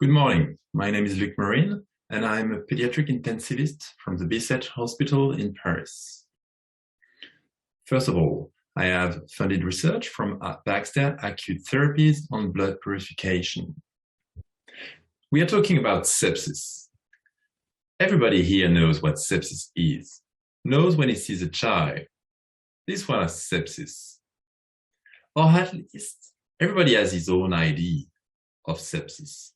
Good morning. My name is Luc Marin, and I'm a pediatric intensivist from the Bicêtre Hospital in Paris. First of all, I have funded research from Baxter Acute Therapies on blood purification. We are talking about sepsis. Everybody here knows what sepsis is, knows when he sees a child. This one has sepsis. Or at least, everybody has his own idea of sepsis.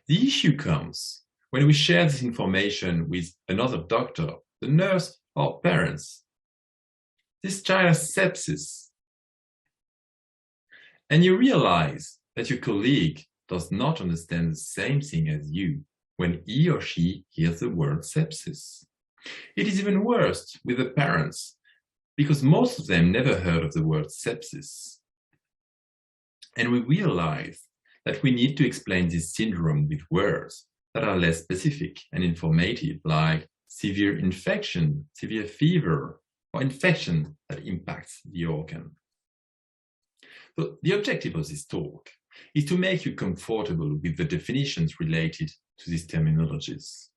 The issue comes when we share this information with another doctor, the nurse, or parents. This child has sepsis. And you realize that your colleague does not understand the same thing as you when he or she hears the word sepsis. It is even worse with the parents, because most of them never heard of the word sepsis. And we realize that we need to explain this syndrome with words that are less specific and informative, like severe infection, severe fever, or infection that impacts the organ. So the objective of this talk is to make you comfortable with the definitions related to these terminologies.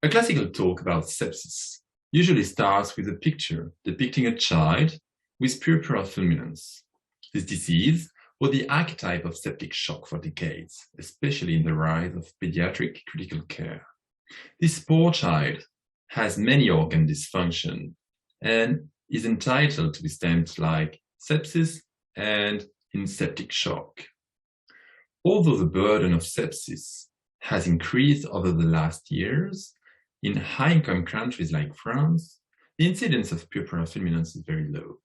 A classical talk about sepsis usually starts with a picture depicting a child with purpura fulminans. This disease was the archetype of septic shock for decades, especially in the rise of pediatric critical care. This poor child has many organ dysfunction and is entitled to be terms like sepsis and in septic shock. Although the burden of sepsis has increased over the last years, in high-income countries like France, the incidence of purpura fulminans is very low.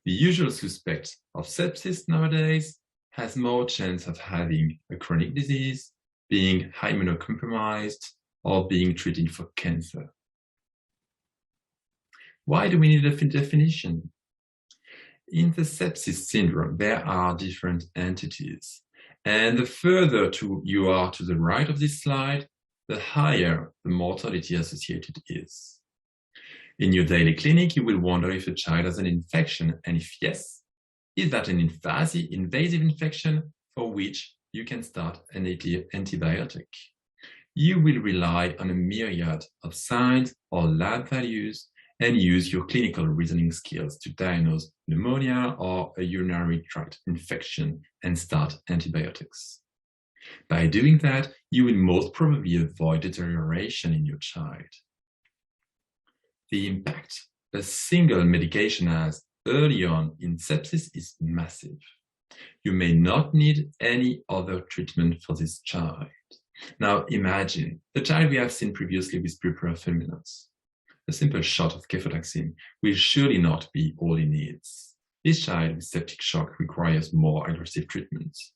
The usual suspect of sepsis nowadays has more chance of having a chronic disease, being immunocompromised, or being treated for cancer. Why do we need a definition? In the sepsis syndrome, there are different entities. And the further you are to the right of this slide, the higher the mortality associated is. In your daily clinic, you will wonder if a child has an infection, and if yes, is that an invasive infection for which you can start an antibiotic? You will rely on a myriad of signs or lab values and use your clinical reasoning skills to diagnose pneumonia or a urinary tract infection and start antibiotics. By doing that, you will most probably avoid deterioration in your child. The impact a single medication has early on in sepsis is massive. You may not need any other treatment for this child. Now imagine the child we have seen previously with purpura fulminans. A simple shot of cefotaxime will surely not be all he needs. This child with septic shock requires more aggressive treatments.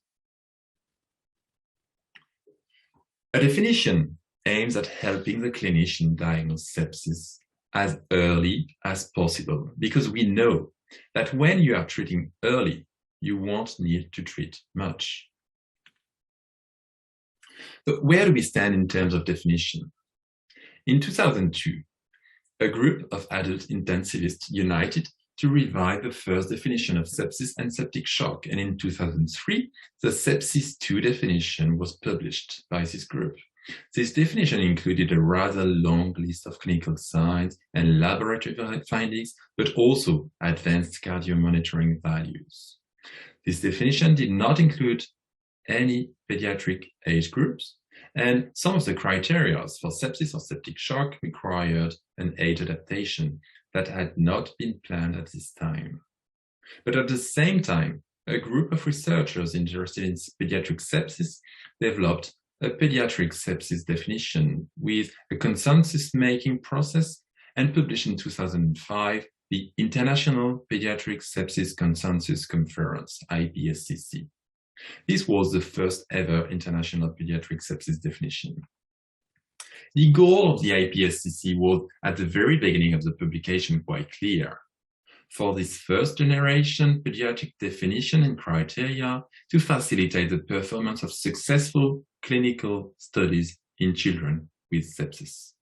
A definition aims at helping the clinician diagnose sepsis as early as possible, because we know that when you are treating early, you won't need to treat much. But where do we stand in terms of definition? In 2002, a group of adult intensivists united to revise the first definition of sepsis and septic shock, and in 2003, the sepsis 2 definition was published by this group. This definition included a rather long list of clinical signs and laboratory findings, but also advanced cardio monitoring values. This definition did not include any pediatric age groups, and some of the criteria for sepsis or septic shock required an age adaptation that had not been planned at this time. But at the same time, a group of researchers interested in pediatric sepsis developed a pediatric sepsis definition with a consensus-making process and published in 2005 the International Pediatric Sepsis Consensus Conference, IPSCC. This was the first ever international pediatric sepsis definition. The goal of the IPSCC was, at the very beginning of the publication, quite clear. For this first generation pediatric definition and criteria to facilitate the performance of successful clinical studies in children with sepsis.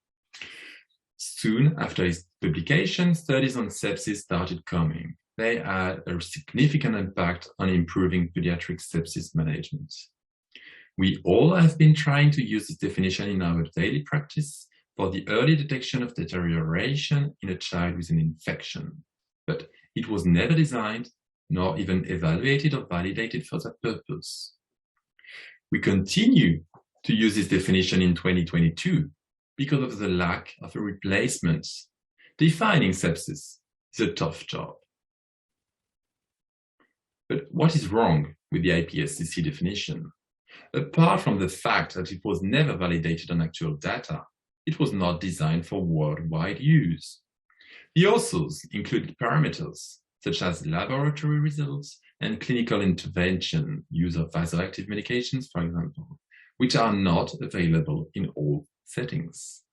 Soon after its publication, studies on sepsis started coming. They had a significant impact on improving pediatric sepsis management. We all have been trying to use this definition in our daily practice for the early detection of deterioration in a child with an infection, but it was never designed nor even evaluated or validated for that purpose. We continue to use this definition in 2022 because of the lack of a replacement. Defining sepsis is a tough job. But what is wrong with the IPSCC definition? Apart from the fact that it was never validated on actual data, it was not designed for worldwide use. The authors included parameters such as laboratory results and clinical intervention, use of vasoactive medications, for example, which are not available in all settings.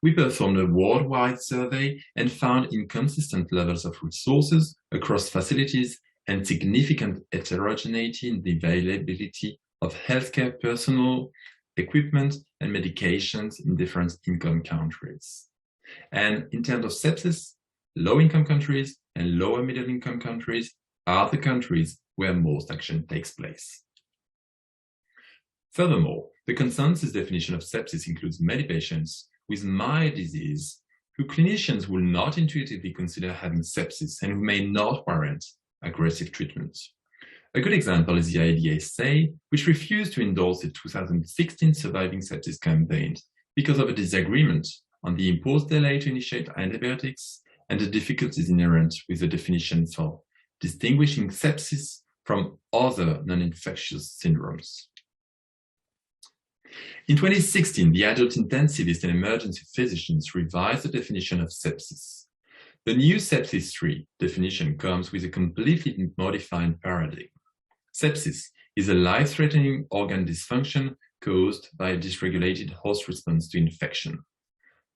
We performed a worldwide survey and found inconsistent levels of resources across facilities and significant heterogeneity in the availability of healthcare personnel, equipment, and medications in different income countries. And in terms of sepsis, low-income countries and lower middle-income countries are the countries where most action takes place. Furthermore, the consensus definition of sepsis includes many patients with mild disease who clinicians will not intuitively consider having sepsis and who may not warrant aggressive treatment. A good example is the IDSA, which refused to endorse the 2016 Surviving Sepsis campaign because of a disagreement on the imposed delay to initiate antibiotics and the difficulties inherent with the definition for distinguishing sepsis from other non-infectious syndromes. In 2016, the adult intensivist and emergency physicians revised the definition of sepsis. The new sepsis 3 definition comes with a completely modified paradigm. Sepsis is a life-threatening organ dysfunction caused by a dysregulated host response to infection.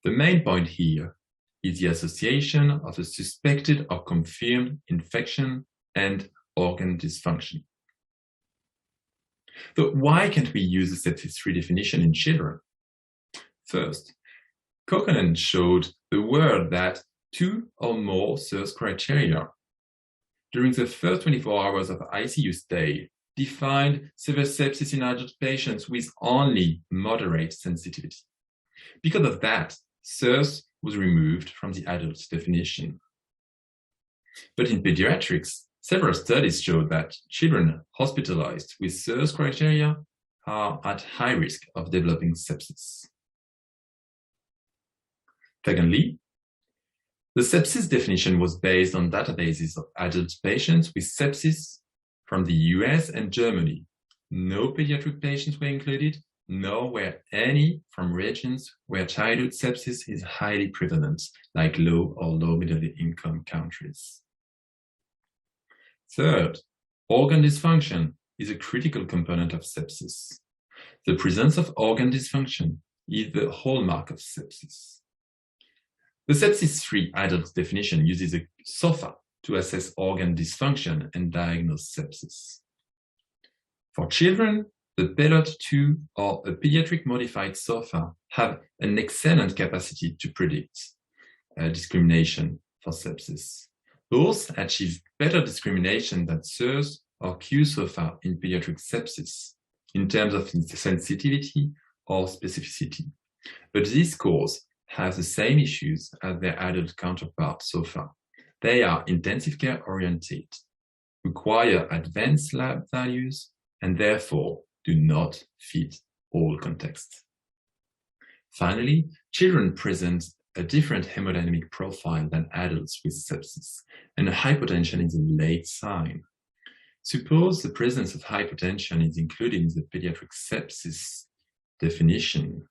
The main point here is the association of a suspected or confirmed infection and organ dysfunction. So why can't we use the sepsis 3 definition in children? First, Kokkonen showed the world that 2 or more SIRS criteria during the first 24 hours of ICU stay defined severe sepsis in adult patients with only moderate sensitivity. Because of that, SIRS was removed from the adult definition. But in pediatrics, several studies showed that children hospitalized with SIRS criteria are at high risk of developing sepsis. Secondly, the sepsis definition was based on databases of adult patients with sepsis from the US and Germany. No pediatric patients were included, nor were any from regions where childhood sepsis is highly prevalent, like low or low middle income countries. Third, organ dysfunction is a critical component of sepsis. The presence of organ dysfunction is the hallmark of sepsis. The sepsis 3 adult definition uses a SOFA to assess organ dysfunction and diagnose sepsis. For children, the PELOT 2 or a pediatric modified SOFA have an excellent capacity to predict discrimination for sepsis. Both achieve better discrimination than SIRS or QSOFA in pediatric sepsis in terms of sensitivity or specificity. But these scores have the same issues as their adult counterpart SOFA. They are intensive care oriented, require advanced lab values, and therefore do not fit all contexts. Finally, children present a different hemodynamic profile than adults with sepsis, and hypotension is a late sign. Suppose the presence of hypotension is included in the pediatric sepsis definition,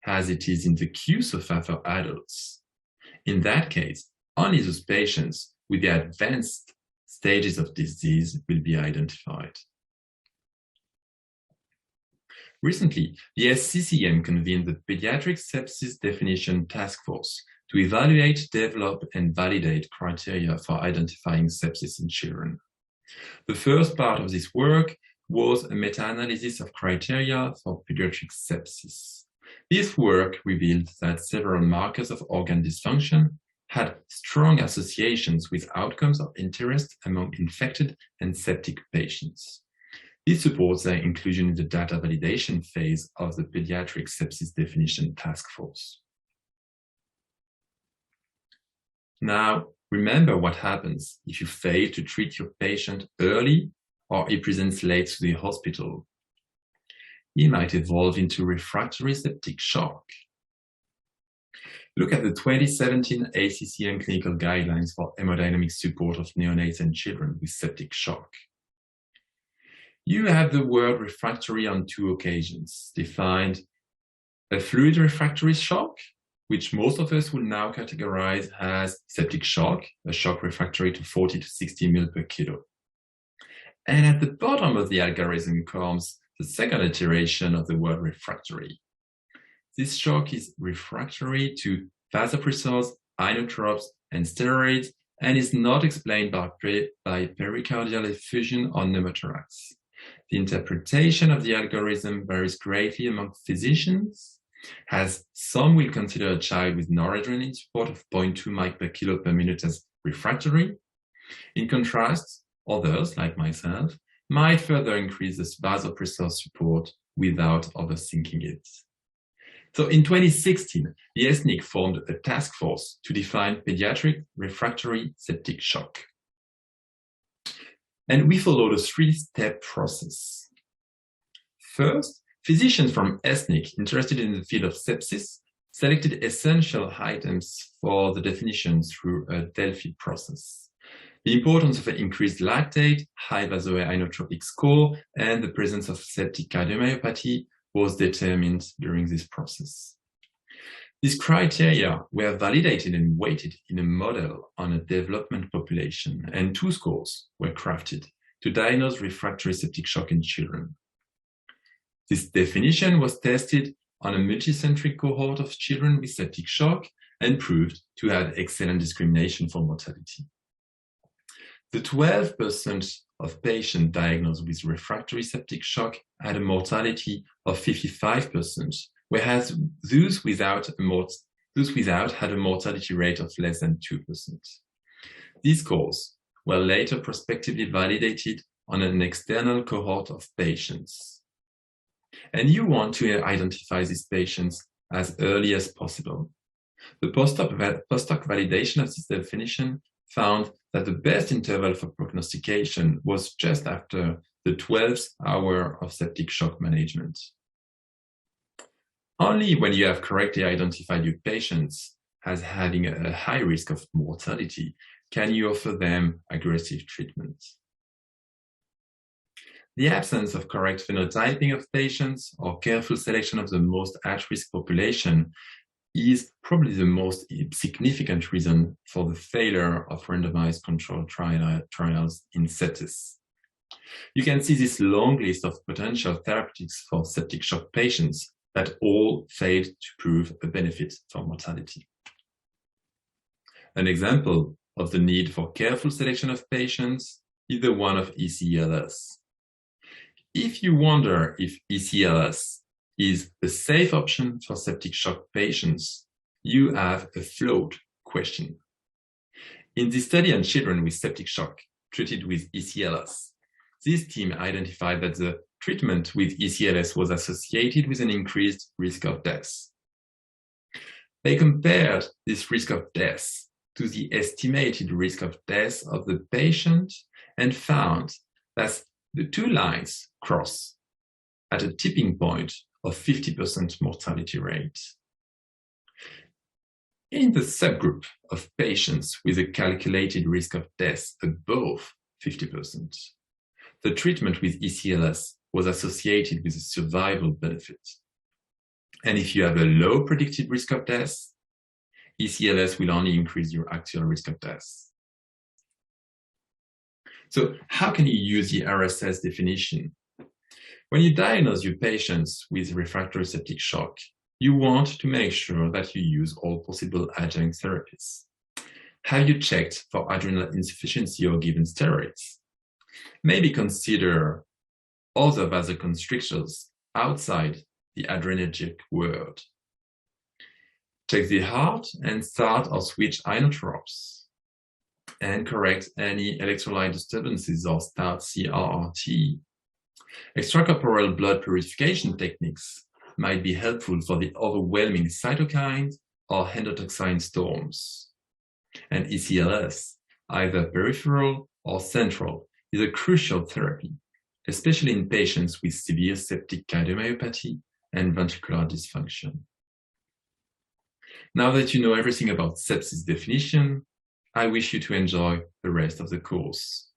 as it is in the QSOFA for adults. In that case, only those patients with the advanced stages of disease will be identified. Recently, the SCCM convened the Pediatric Sepsis Definition Task Force to evaluate, develop, and validate criteria for identifying sepsis in children. The first part of this work was a meta-analysis of criteria for pediatric sepsis. This work revealed that several markers of organ dysfunction had strong associations with outcomes of interest among infected and septic patients. This supports their inclusion in the data validation phase of the Paediatric Sepsis Definition Task Force. Now, remember what happens if you fail to treat your patient early or he presents late to the hospital. He might evolve into refractory septic shock. Look at the 2017 ACCN clinical guidelines for hemodynamic support of neonates and children with septic shock. You have the word refractory on 2 occasions, defined a fluid refractory shock, which most of us will now categorize as septic shock, a shock refractory to 40 to 60 ml per kilo. And at the bottom of the algorithm comes the second iteration of the word refractory. This shock is refractory to vasopressors, inotropes, and steroids, and is not explained by pericardial effusion or pneumothorax. The interpretation of the algorithm varies greatly among physicians, as some will consider a child with noradrenaline support of 0.2 mic per kilo per minute as refractory. In contrast, others, like myself, might further increase the vasopressor support without overthinking it. So in 2016, the ESNIC formed a task force to define pediatric refractory septic shock. And we followed a 3-step process. First, physicians from ESNIC interested in the field of sepsis selected essential items for the definition through a Delphi process. The importance of an increased lactate, high vasoinotropic score, and the presence of septic cardiomyopathy was determined during this process. These criteria were validated and weighted in a model on a development population, and 2 scores were crafted to diagnose refractory septic shock in children. This definition was tested on a multicentric cohort of children with septic shock and proved to have excellent discrimination for mortality. The 12% of patients diagnosed with refractory septic shock had a mortality of 55%, whereas those without had a mortality rate of less than 2%. These scores were later prospectively validated on an external cohort of patients. And you want to identify these patients as early as possible. The post-hoc validation of this definition found that the best interval for prognostication was just after the 12th hour of septic shock management. Only when you have correctly identified your patients as having a high risk of mortality can you offer them aggressive treatment. The absence of correct phenotyping of patients or careful selection of the most at-risk population is probably the most significant reason for the failure of randomized controlled trials in sepsis. You can see this long list of potential therapeutics for septic shock patients that all failed to prove a benefit for mortality. An example of the need for careful selection of patients is the one of ECLS. If you wonder if ECLS is a safe option for septic shock patients, you have a flawed question. In the study on children with septic shock treated with ECLS, this team identified that the treatment with ECLS was associated with an increased risk of death. They compared this risk of death to the estimated risk of death of the patient and found that the 2 lines cross at a tipping point of 50% mortality rate. In the subgroup of patients with a calculated risk of death above 50%, the treatment with ECLS was associated with a survival benefit. And if you have a low predicted risk of death, ECLS will only increase your actual risk of death. So how can you use the RSS definition? When you diagnose your patients with refractory septic shock, you want to make sure that you use all possible adjunct therapies. Have you checked for adrenal insufficiency or given steroids? Maybe consider other vasoconstrictors outside the adrenergic world. Check the heart and start or switch inotropes, and correct any electrolyte disturbances or start CRRT. Extracorporeal blood purification techniques might be helpful for the overwhelming cytokines or endotoxin storms. And ECLS, either peripheral or central, is a crucial therapy, especially in patients with severe septic cardiomyopathy and ventricular dysfunction. Now that you know everything about sepsis definition, I wish you to enjoy the rest of the course.